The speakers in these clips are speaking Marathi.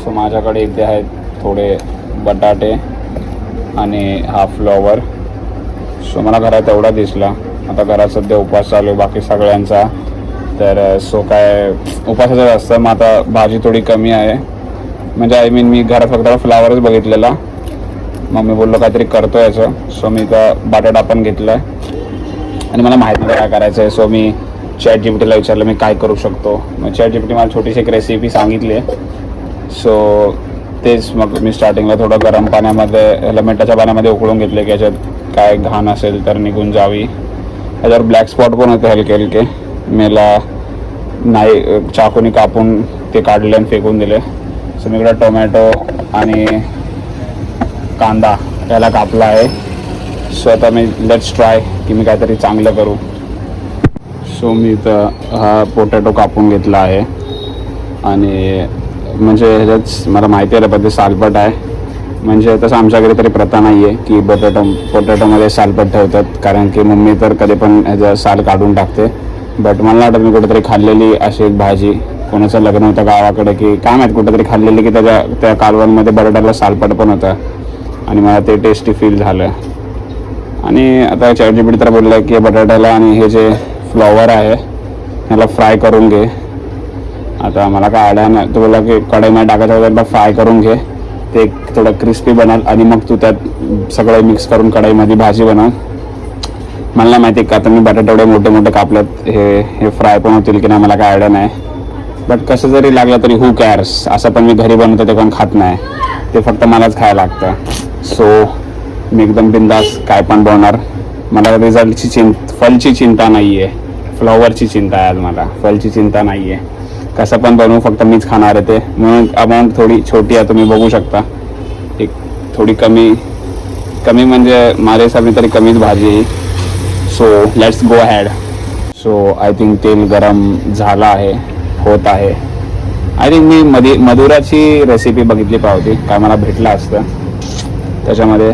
सो माझ्याकडे इथे आहेत थोडे बटाटे आणि हा फ्लॉवर. सो मला घरात एवढा दिसला. आता घरात सध्या उपवास चालू आहे बाकी सगळ्यांचा, तर सो काय उपवासाचं असतं. मग आता भाजी थोडी कमी आहे, म्हणजे आय मीन मी घरात फक्त फ्लावरच बघितलेला. मग मी बोललो काहीतरी करतो याचं. सो मी तर बटाटा पण घेतला आहे आणि मला माहीत नाही काय करायचं आहे. सो मी ChatGPTला विचारलं मी काय करू शकतो. मग ChatGPT मला छोटीशी एक रेसिपी सांगितली आहे. सो तेच मग मी स्टार्टिंगला थोडं गरम पाण्यामध्ये मिठाच्या पाण्यामध्ये उकळून घेतले की याच्यात काय घाण असेल तर निघून जावी. याच्यावर ब्लॅक स्पॉट पण होते हलके हलके. मला नाही चाकूने कापून ते काढले आणि फेकून दिले. सो मी इकडे टोमॅटो आणि कांदा याला कापला आहे. सो आता मी लेट्स ट्राय की मी काहीतरी चांगलं करू. सो मी तर हा पोटॅटो कापून घेतला आहे आणि म्हणजे ह्याच्यात मला माहिती आहे पण ते सालपट आहे. म्हणजे तसं आमच्याकडे तरी प्रथा नाही आहे की पोटॅटोमध्ये सालपट ठेवतात, कारण की मम्मी तर कधी पण ह्याचा साल काढून टाकते. बट मला वाटतं मी कुठेतरी खाल्लेली अशी एक भाजी, कोणाचं लग्न होतं गावाकडे की काय माहीत कुठेतरी खाल्लेली की त्या कालवणमध्ये बटाट्याला सालपट पण होता आणि मला ते टेस्टी फील झालं. आणि आता ChatGPT तर बोललं की बटाट्याला आणि हे जे फ्लॉवर आहे ह्याला फ्राय करून घे. आता मला काय आयडिया नाही. तो बोलला की कढईमध्ये टाकायचं वगैरे फ्राय करून घे, ते थोडं क्रिस्पी बनल आणि मग तू त्यात सगळं मिक्स करून कढईमध्ये भाजी बनव. मला नाही माहिती का आता मी बटाटे एवढे मोठे मोठे कापलेत हे फ्राय पण होतील की नाही मला काय आयडिया नाही. बट कसं जरी लागलं तरी हू कॅर्स. असं पण मी घरी बनवतो ते कोण खात नाही, ते फक्त मलाच खायला लागतं. सो मी एकदम बिंदास काय पण बनवणार. मला रिझल्टची फलची चिंता नाही आहे, फ्लॉवरची चिंता आहे आज मला. फलची चिंता नाही आहे. कसं पण बनवू फक्त मीच खाणार आहे ते. म्हणून अमाऊंट थोडी छोटी आहे, तुम्ही बघू शकता. एक थोडी कमी म्हणजे माझ्या हिसाबने तरी कमीच भाजी आहे. So let's go had. So I think तेल गरम झालं आहे, होत आहे. आय थिंक मी मधुराची रेसिपी बघितली पाहिजे, काय मला भेटलं असतं त्याच्यामध्ये.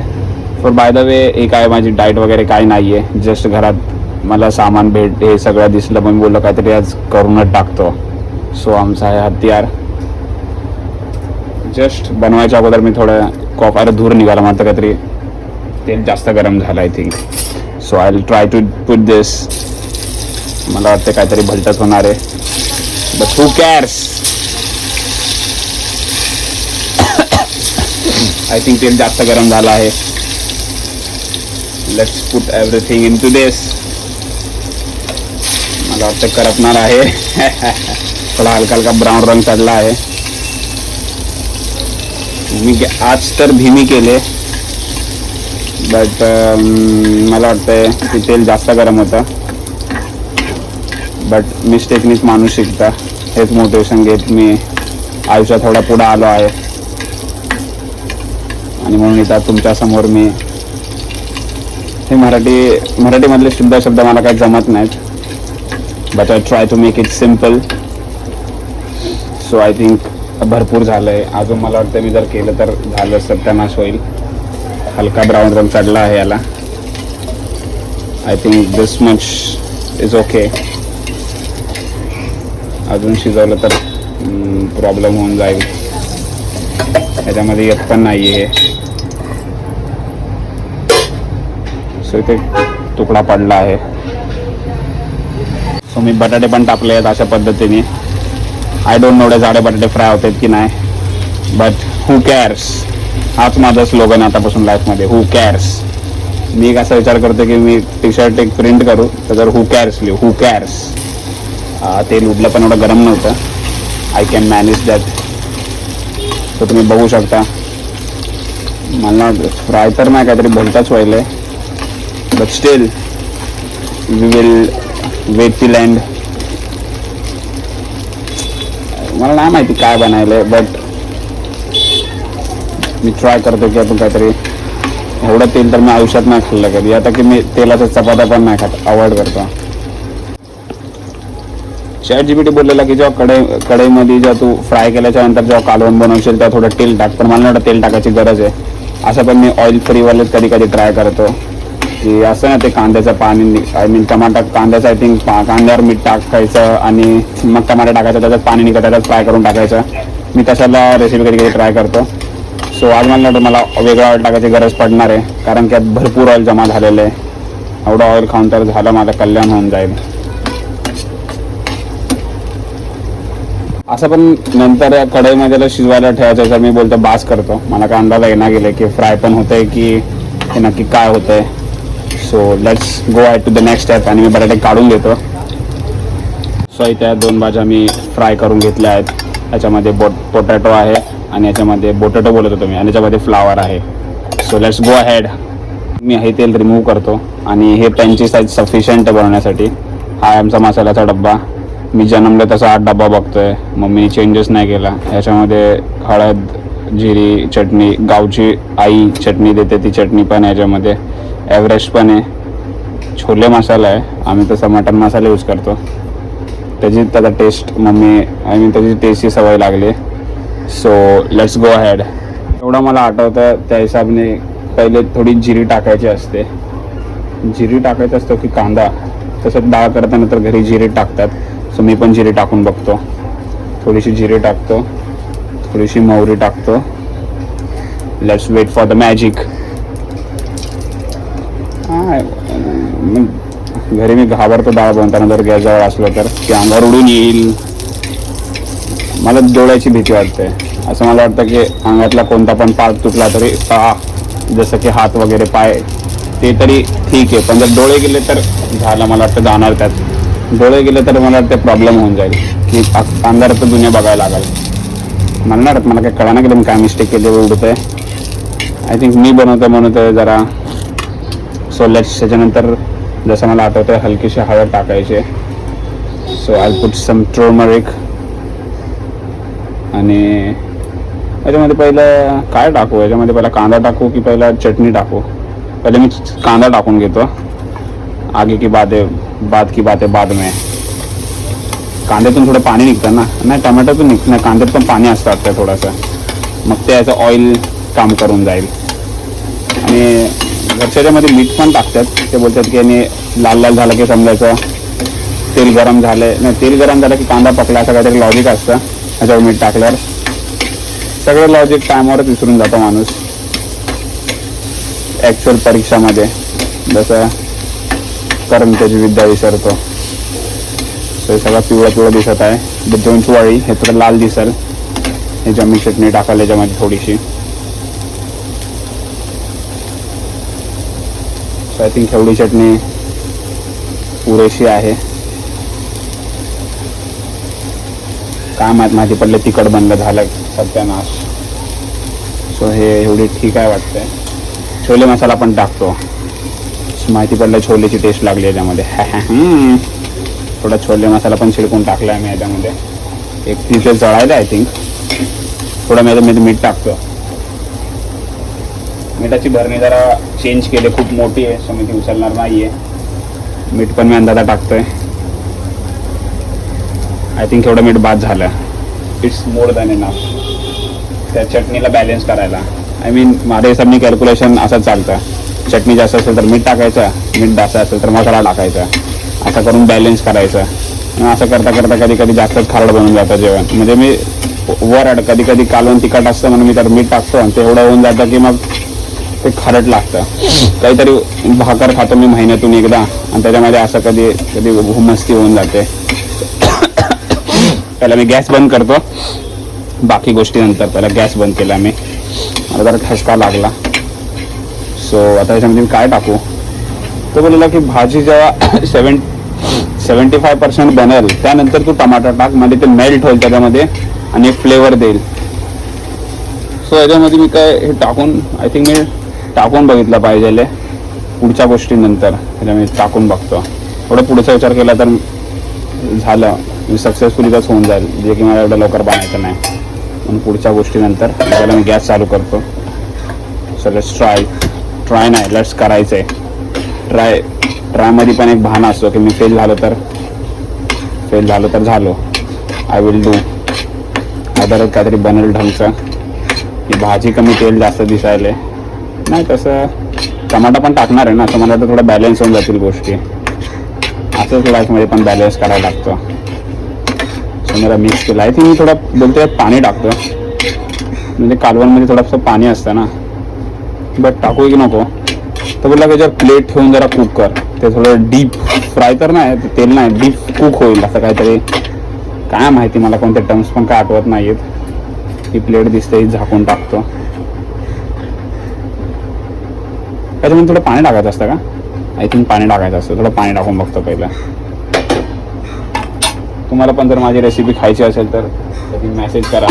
फॉर बाय द वे एक आहे माझी डाएट वगैरे काही नाही आहे, जस्ट घरात मला सामान हे सगळं दिसलं पण मी बोललो काहीतरी आज करूनच टाकतो. सो आमचा आहे हत्यार. जस्ट बनवायच्या अगोदर मी थोडं अरे धूर निघाला म्हणतं काहीतरी तेल जास्त गरम झालं I think. So I will try to put this. मला वाटतं काहीतरी भलतंच होणार आहे, but who cares. I think तेल जास्त गरम झालं आहे. Let's put everything into this. मला वाटतं करपणार आहे. थोडा हलका ब्राऊन रंग चढला आहे. मी आज तर धीमी केले, बट मला वाटतं की तेल जास्त गरम होतं. बट मिस्टेकनीच माणूस शिकता, हेच मोटिवेशन घेत मी आयुष्यात थोडा पुढे आलो आहे. आणि म्हणून इथं तुमच्यासमोर मी हे मराठीमधले शुद्ध शब्द मला काही जमत नाहीत, but I try to make it simple. So I think भरपूर झालं आहे. अजून मला वाटतं मी जर केलं तर झालं सत्यानाश होईल. हलका ब्राऊन रंग चढला आहे याला. I think this much is okay. अजून शिजवलं तर प्रॉब्लेम होऊन जाईल. याच्यामध्ये येत पण नाही आहे. सो इथे तुकडा पडला आहे. सो मी बटाटे पण टाकले आहेत अशा पद्धतीने. आय डोंट नो एवढे जाडे बटाटे फ्राय होतात की नाही, बट हू कॅर्स. हाच माझा स्लोगन आतापासून लाईफमध्ये, हू कॅर्स. मी एक असा विचार करतो की मी टी-शर्ट एक प्रिंट करू त्याच्यावर हू कॅर्स लिहू, हू कॅर्स. तेल उडलं पण एवढं गरम नव्हतं. I can manage that. तर तुम्ही बघू शकता. मला फ्राय तर नाही काहीतरी भलताच व्हायला आहे, but still we will wait till end. मला नाही माहिती काय बनायलंय, बट मी ट्राय करतो की आपण काहीतरी. एवढं तेल तर मी आयुष्यात नाही खाल्लं कधी. आता की मी तेलाच्या चपात्या पण नाही खात, अवॉइड करतो. ChatGPT बोललेला की जेव्हा कढईमध्ये जेव्हा तू फ्राय केल्याच्या नंतर जेव्हा कालवण बनवशील तेव्हा थोडं तेल टाक, पण मला नाही वाटतं तेल टाकायची गरज आहे. असं पण मी ऑइल फ्रीवालेच कधी ट्राय करतो की असं ना ते कांद्याचं पाणी, आय मीन कांद्याचं आय थिंक कांद्यावर मीठ टाकायचं आणि मग टमाटर टाकायचं, त्याच्यात पाणी निघतं, त्याच्यात फ्राय करून टाकायचं. मी तशाला रेसिपी कधी कधी ट्राय करतो. सो आज मला वेगळा ऑइल टाकायची गरज पडणार आहे, कारण की यात भरपूर ऑइल जमा झालेलं आहे. एवढं ऑइल खाऊन तर झालं माझं कल्याण होऊन जाईल. असं पण नंतर या कढईमध्ये शिजवायला ठेवायचं तर मी बोलतो बास करतो. मला काय अंदाजा येणार गेले की फ्राय पण होतंय की हे नक्की काय होतंय. So let's go at to the next step. आणि मी बटाटे काढून घेतो. सो इथे 2 भाज्या मी फ्राय करून घेतल्या आहेत. याच्यामध्ये पोटॅटो आहे आणि याच्यामध्ये पोटॅटो बोलत होतो मी, आणि याच्यामध्ये फ्लावर आहे. So let's go ahead. मी हे तेल रिमूव्ह करतो आणि हे पॅनची साईज सफिशियंट आहे बनवण्यासाठी. हा आहे आमचा मसाल्याचा डब्बा. मी जन्मले तसा 8 डब्बा बघतोय, मम्मीने चेंजेस नाही केला. ह्याच्यामध्ये हळद, जिरी चटणी, गावची आई चटणी देते ती चटणी पण आहे याच्यामध्ये. एव्हरेस्ट पण आहे. छोले मसाला आहे, आम्ही तसा मटन मसाला यूज करतो. त्याची त्याचा टेस्ट त्याची टेस्टची सवय लागली. So let's go ahead. एवढं मला आठवतं त्या हिसाबने पहिले थोडी जिरी टाकायची असते. जिरी टाकायचं असतो की कांदा, तसं डाळ करताना तर घरी जिरी टाकतात. सो मी पण जिरी टाकून बघतो. थोडीशी जिरी टाकतो, थोडीशी मोहरी टाकतो. Let's wait for the magic. घरी मी घाबरतो डाळ बनताना जर गॅस जवळ असलं तर, की अंगावर उडून येईल. मला डोळ्याची भीती वाटते. असं मला वाटतं की अंगातला कोणता पण पार्ट तुटला तरी जसं की हात वगैरे पाय ते तरी ठीक आहे, पण जर डोळे गेले तर झालं. मला वाटतं जाणार त्यात. डोळे गेले तर मला वाटतं प्रॉब्लेम होऊन जाईल की अंधारात दुनिया बघायला लागेल. मला नाही वाटत, मला काही कळा नाही गेलं मी काय मिस्टेक केली उडत आहे. आय थिंक मी बनवतो जरा. So let's. त्याच्यानंतर जसं मला आठवतं हलकीशी हळद टाकायची. So I put some turmeric. आणि याच्यामध्ये पहिलं काय टाकू, याच्यामध्ये पहिला कांदा टाकू की पहिला चटणी टाकू? पहिले मी कांदा टाकून घेतो. आगे की बात की बातें बाद में. कांद्यातून थोडं पाणी निघतं ना, नाही टमॅटोतून निघत नाही, कांद्यात पण पाणी असतं आपल्या थोडंसं. मग ते याचं ऑइल काम करून जाईल. आणि घरच्यामध्ये मीठ पण टाकतात. ते बोलतात की याने लाल लाल झालं की समजायचं तेल गरम झालं. नाही, तेल गरम झालं की कांदा पकला, असं काहीतरी लॉजिक असतं. त्याच्यावर मीठ टाकल्यावर सगळं लॉजिक टायमावरच विसरून जातो माणूस ॲक्च्युअल परीक्षामध्ये. जसं त्याची विद्या विसरतो. हे सगळं पिवळं दिसत आहे. डोंट वरी, हे थोडं लाल दिसेल. ह्याच्या मी चटणी टाकाल याच्यामध्ये थोडीशी. सो आय थिंक एवढी चटणी पुरेशी आहे. काय माहिती पडलं तिखट बनलं झालं सत्यानाश. सो हे एवढी ठीक आहे वाटतंय. छोले मसाला पण टाकतो. माहिती पडलं छोलेची टेस्ट लागली याच्यामध्ये. थोडा छोले मसाला पण छिडकून टाकला आहे मी याच्यामध्ये. एक तिथे जळायला आय थिंक. थोडा मी मीठ टाकतो. मिठाची भरणी जरा चेंज केली, खूप मोठी आहे, सो मी ती उचलणार नाही आहे. मीठ पण मी अंदाजा टाकतोय. आय थिंक एवढं मीठ बाद झालं. इट्स मोर दॅन इनफ त्या चटणीला बॅलेन्स करायला. आय मीन माझ्या हिसाबने कॅल्क्युलेशन असं चालतं. चटणी जास्त असेल तर मीठ टाकायचं, मीठ जास्त असेल तर मसाला टाकायचा, असं करून बॅलेन्स करायचं. आणि असं करता कधी जास्तच खारड बनून जातं जेवण. म्हणजे मी कधी कालवण तिखट असतं म्हणून मी त्यात मीठ टाकतो आणि ते एवढं होऊन जातं की मग ते खारट लागतं. काहीतरी भाकर खातो मी महिन्यातून एकदा आणि त्याच्यामध्ये असं कधी मस्ती होऊन जाते. पहिला मी गॅस बंद करतो, बाकी गोष्टी नंतर. पहिला गॅस बंद केला मी, मला जरा ठसका लागला. सो आता याच्यामध्ये मी काय टाकू? तो बोलला की भाजी जेव्हा 75% बनेल त्यानंतर तू टमाटर टाक, म्हणजे ते मेल्ट होईल त्याच्यामध्ये आणि फ्लेवर देईल. सो याच्यामध्ये मी काय हे टाकून आय थिंक मी टाकून बघितलं पाहिजे पुढच्या गोष्टीनंतर. ह्याच्यामध्ये टाकून बघतो. थोडं पुढचा विचार केला तर झालं, मी सक्सेसफुलीच होऊन जाईल, जे की मला एवढं लवकर बनायचं नाही. म्हणून पुढच्या गोष्टीनंतर त्याला मी गॅस चालू करतो. सो लेट्स ट्राय नाही, लेट्स करायचं आहे. ट्रायमध्ये पण एक बहाणा असतो की मी फेल झालो तर झालो. आय विल डू अदर काहीतरी बनेल ढंगचं. की भाजी कमी तेल जास्त दिसायला नाही, तसं टमाटा पण टाकणार आहे ना, तर मला तर थोडं बॅलन्स होऊन जातील गोष्टी. असंच लाईफमध्ये पण बॅलन्स करायला लागतं. जरा मिक्स केलं आहे. ती मी थोडं बोलतो पाणी टाकतो, म्हणजे कालवणमध्ये थोडंसं पाणी असतं ना, बट टाकू की नको. तर बोलला त्याच्यावर प्लेट ठेवून जरा कुक कर, ते थोडं डीप फ्राय तर नाही, तेल नाही, डीप कुक होईल असं काहीतरी. काय माहिती मला कोणते टर्म्स पण काय आठवत नाही आहेत. ही प्लेट दिसते, ही झाकून टाकतो. त्याच्यामध्ये थोडं पाणी टाकायचं असतं का? आय थिंक पाणी टाकायचं असतं. थोडं पाणी टाकून बघतो पहिलं. तुम्हाला पण जर माझी रेसिपी खायची असेल तर कधी मेसेज करा.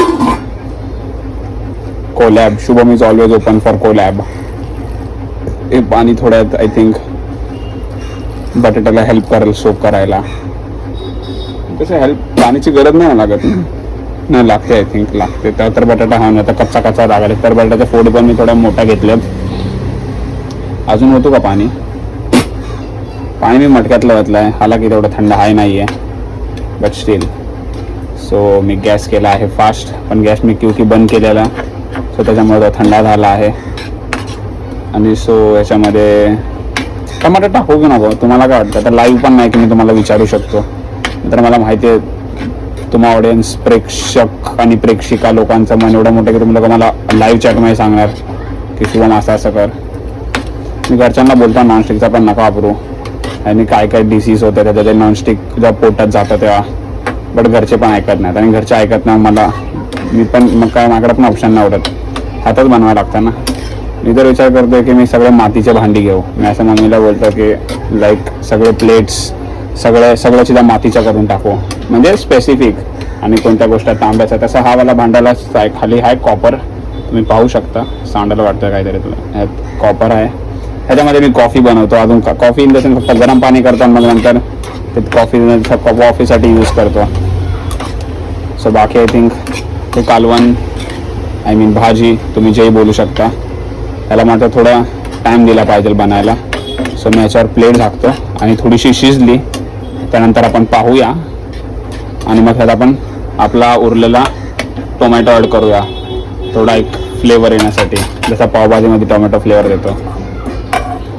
Collab, Shubham is always open for collab. हे पाणी थोड्यात आय थिंक बटाट्याला हेल्प करेल सोप करायला. तसं हेल्प पाण्याची गरज नाही लागत ना, लागते आय थिंक लागते. तर बटाटा हा आता कच्चा कच्चा लागला. तर बटाट्याचे फोड पण मी थोडा मोठा घेतलेत. अजून होतो का पाणी? पाणी मी मटक्यातलं घातलं आहे. हालाकी तेवढं थंड आहे नाही आहे, but steel. So me gas केला आहे फास्ट, पण गॅस मी क्योंकि बंद केलेला, सो त्याच्यामुळे तो थंडा झाला आहे. आणि सो याच्यामध्ये टमाटर टाकू की नको तुम्हाला काय वाटतं? तर लाईव्ह पण नाही की मी तुम्हाला विचारू शकतो. तर मला माहिती आहे तुम्हा ऑडियन्स, प्रेक्षक आणि प्रेक्षिका लोकांचं मन एवढं मोठं की तुम्ही लोक मला लाईव्ह चॅटमध्ये सांगणार की शुभम असं कर. मी घरच्यांना बोलतो नॉनस्टिकचा पण नका वापरू, आणि काय काय डिसीज होते त्याच्या ते नॉनस्टिक जेव्हा पोटात जातं तेव्हा. बट घरचे पण ऐकत नाहीत, आणि घरचे ऐकत नाही मला, मी पण मग काय माझ्याकडे पण ऑप्शन नाही आवडत. हातच बनवायला लागतं ना. मी तर विचार करतो की मी सगळे मातीचे भांडी घेऊ. मी असं मम्मीला बोलतो की लाईक सगळे प्लेट्स सगळं सुद्धा मातीच्या करून टाकू, म्हणजे स्पेसिफिक. आणि कोणत्या गोष्ट तांब्याचा, तसं हा वाला भांड्याला खाली आहे कॉपर, तुम्ही पाहू शकता. सांडायला वाटतं काहीतरी तुला, ह्यात कॉपर आहे. ह्याच्यामध्ये मी कॉफी बनवतो. अजून कॉफी इन द सेन्स फक्त गरम पाणी करतो, मग नंतर ते कॉफीसाठी यूज करतो. सो बाकी आय थिंक ते कालवण, आय मीन भाजी, तुम्ही जेही बोलू शकता. त्याला मात्र थोडा टाईम दिला पाहिजे बनायला. सो मी याच्यावर प्लेट झाकतो, आणि थोडीशी शिजली त्यानंतर आपण पाहूया, आणि मग त्यात आपण आपला उरलेला टोमॅटो ॲड करूया, थोडा एक फ्लेवर येण्यासाठी, जसा पावभाजीमध्ये टोमॅटो फ्लेवर देतो.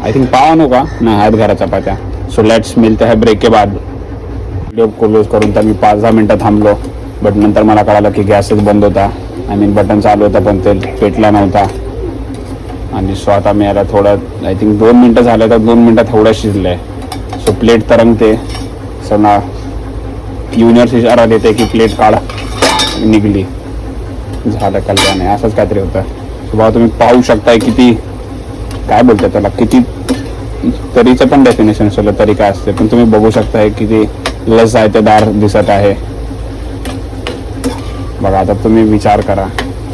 आय थिंक पाव आणू का? नाही आहेत घरात चपात्या. सो लेट्स मिलते है ब्रेक के बाद. व्हिडिओ क्लोज करून तर मी 5-10 मिनटं थांबलो, बट नंतर मला कळालं की गॅसच बंद होता. आय मीन बटन चालू होता पण ते पेटला नव्हता. आणि सो आता मी याला थोडं आय थिंक 2 मिनटं झालं, तर 2 मिनटात थोडं शिजलं आहे. सो प्लेट तरंगते. सो ना युनिवर्स इशारा देते की प्लेट काढा, निघली, झालं कल्याण. असंच काहीतरी होतं. सो बाबा तुम्ही पाहू शकताय किती, काय बोलतात त्याला, किती तरीचं पण डेफिनेशन असलं तरी काय असते, पण तुम्ही बघू शकताय किती लसदार दिसत आहे. बघा आता तुम्ही विचार करा,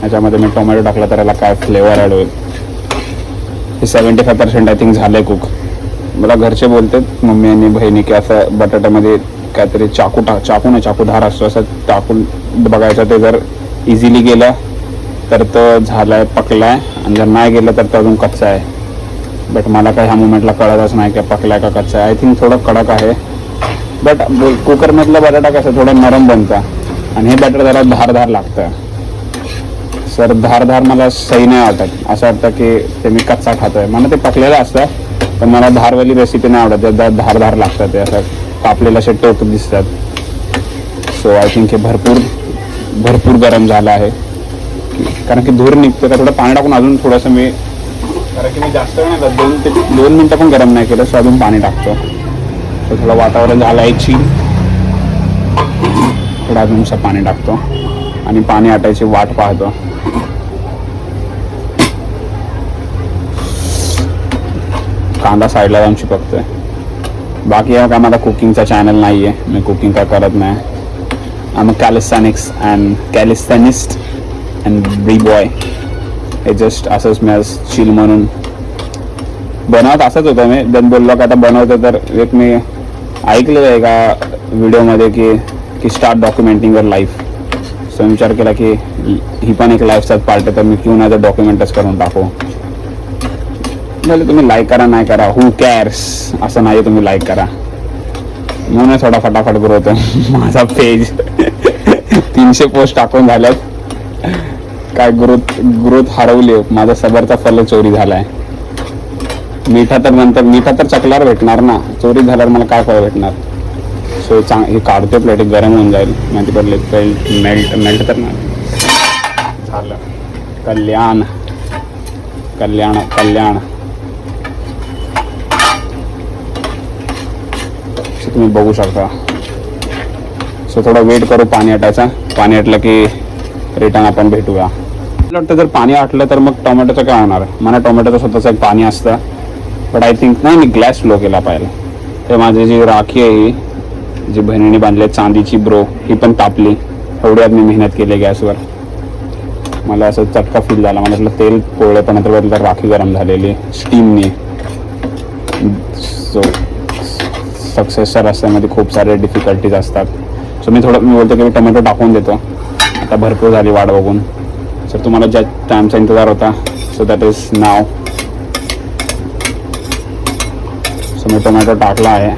याच्यामध्ये मी टोमॅटो टाकला तर याला काय फ्लेवर ॲड होईल. हे 75% आय थिंक झालं आहे कुक. मला घरचे बोलतात मम्मी आणि बहिणी की असं बटाट्यामध्ये काहीतरी चाकू धार असतो, असं टाकून बघायचं. ते जर इझिली गेलं तर तो झाला आहे, पकला आहे, आणि जर नाही गेलं तर तो अजून कच्चा आहे. बट मला काही ह्या मुमेंटला कळतच नाही की पकला आहे का कच्चा आहे. आय थिंक थोडं कडक आहे, बट कुकरमधला बटाटा कसं थोडं नरम बनतं, आणि हे बटाटा जरा धारधार लागतं. सर धारधार मला सही नाही वाटत. असं वाटतं की ते मी कच्चा खातो आहे. मला ते पकलेलं असतं, पण मला धारवाली रेसिपी नाही आवडत. धारधार लागतात, ते असं कापलेलं असे टोक दिसतात. सो आय थिंक हे भरपूर गरम झालं आहे, कारण की धूर निघतो. का थोडं पाणी टाकून अजून थोडंसं मी, कारण की मी जास्त वेळ नाही, 2 मिनटं पण गरम नाही केलं, सो अजून पाणी टाकतो. सो थोडं वातावरण झालं आहे चिल, थोडं अजूनसं पाणी टाकतो, आणि पाणी आटायची वाट पाहतो. कांदा साईडला जाऊन चिपकतोय. बाकी काय माझा कुकिंगचा चॅनल नाही आहे, मी कुकिंग काय करत नाही. आय एम अ कॅलिस्थॅनिस्ट अँड ब्री बॉय. हे जस्ट असंच मी आज चिल म्हणून बनवत असंच होतं. मी देन बोललो का आता बनवतो, तर एक मी ऐकलेलं आहे एका व्हिडिओमध्ये की start documenting your life. So मी विचार केला की ही पण एक लाईफचाच पार्ट आहे, तर मी क्यों नाही डॉक्युमेंटच करून टाकू. तुम्ही लाईक करा नाही करा, हू कॅर्स, असं नाही, तुम्ही लाईक करा. म्हणून थोडा फटाफट ग्रोथ आहे माझा पेज. 300 पोस्ट टाकून झाल्यात. काय ग्रोथ हरवली, माझा सबरचा फल चोरी झालाय. मिठा तर चकल्यावर भेटणार ना, चोरी झाल्यावर मला काय फळ भेटणार. सो हे काढते प्लेट गरम होऊन जाईल माहिती पडले मेल्ट तर नाही झालं. कल्याण कल्याण कल्याण. सो तुम्ही बघू शकता. सो थोडा वेट करू पाणी आटायचा. पाणी आटलं की रिटर्न आपण भेटूया. मला वाटतं जर पाणी आटलं तर मग टोमॅटोचं काय होणार. मला टोमॅटोचं स्वतःचं एक पाणी असतं. बट आय थिंक नाही मी गॅस स्लो केला पाहिजे. ते माझी जी राखी आहे ही जी बहिणीने बांधली चांदीची ब्रो ही पण तापली. एवढ्यात मी मेहनत केली गॅसवर. मला असं चटका फील झाला. मला वाटलं तेल पोळले पण नंतर राखी गरम झालेली स्टीमनी. सो सक्सेसच्या रस्त्यामध्ये खूप सारे डिफिकल्टीज असतात. सो मी बोलतो की मी टोमॅटो टाकून देतो. आता भरपूर झाली वाट बघून. सर तुम्हाला ज्या टाईमचा इंतजार होता so that is now. So me tomato टाकला आहे.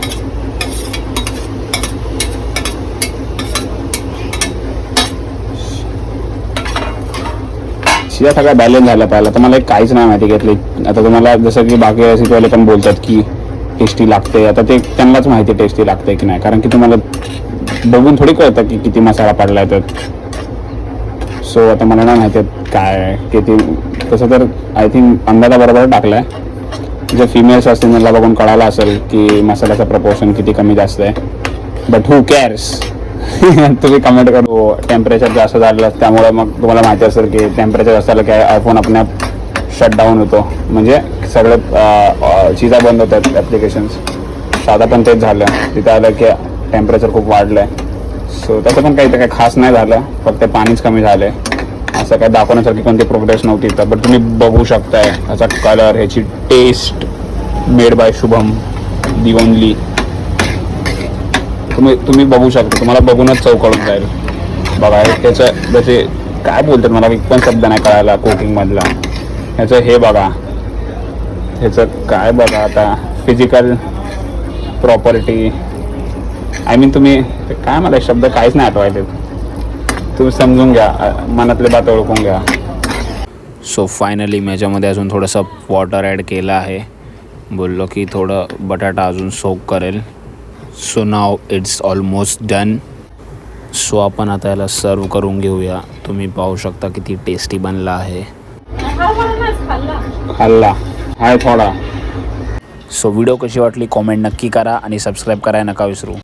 शिया सगळ्या बॅलन्स झाला पाहिजे. तर मला एक काहीच नाही माहिती घेतली. आता तुम्हाला जसं की बाकी रेसिपीवाले पण बोलतात की टेस्टी लागते. आता ते त्यांनाच माहिती टेस्टी लागते की नाही. कारण की तुम्हाला बघून थोडी कळतं की किती मसाला पडला आहे त्यात. सो आता मला नाही माहिती काय किती. तसं तर आय थिंक अंदाजा बरोबर टाकला आहे. जे फिमेल्स असतील त्यांना बघून कळालं असेल की मसाल्याचं प्रपोर्शन किती कमी जास्त आहे. But who CARES. तुम्ही कमेंट करू. टेम्परेचर जास्त झालं त्यामुळे मग तुम्हाला माहिती असेल की टेम्परेचर जास्त झालं की आयफोन आपण शटडाऊन होतो. म्हणजे सगळे चीजा बंद होतात ॲप्लिकेशन्स. साधा पण तेच झालं. तिथं आलं की टेम्परेचर खूप वाढलं आहे. सो त्याचं पण काही खास नाही झालं. फक्त पाणीच कमी झालं आहे. असं काय दाखवण्यासारखी कोणती प्रोग्रेस नव्हती तर. बट तुम्ही बघू शकताय ह्याचा कलर ह्याची taste made by Shubham the only. तुम्ही बघू शकता. तुम्हाला बघूनच चव कळून जाईल. बघा त्याचं जसे काय बोलतात मला एक पण शब्द नाही कळायला कुकिंगमधला. ह्याचं हे बघा. ह्याचं काय बघा आता फिजिकल प्रॉपर्टी. आय मीन तुम्ही काय मला शब्द काहीच नाही आठवायचे. तुम्ही समजून घ्या. मनातले बात ओळखून घ्या. सो फायनली मी याच्यामध्ये अजून थोडंसं वॉटर ॲड केलं आहे. बोललो की थोडं बटाटा अजून सोक करेल. So now it's almost done. So आपण आता याला सर्व करून घेऊया. तुम्ही पाहू शकता किती टेस्टी बनला आहे. खाल्ला आहे थोडा. सो व्हिडिओ कशी वाटली कॉमेंट नक्की करा आणि सबस्क्राईब करायला नका विसरू.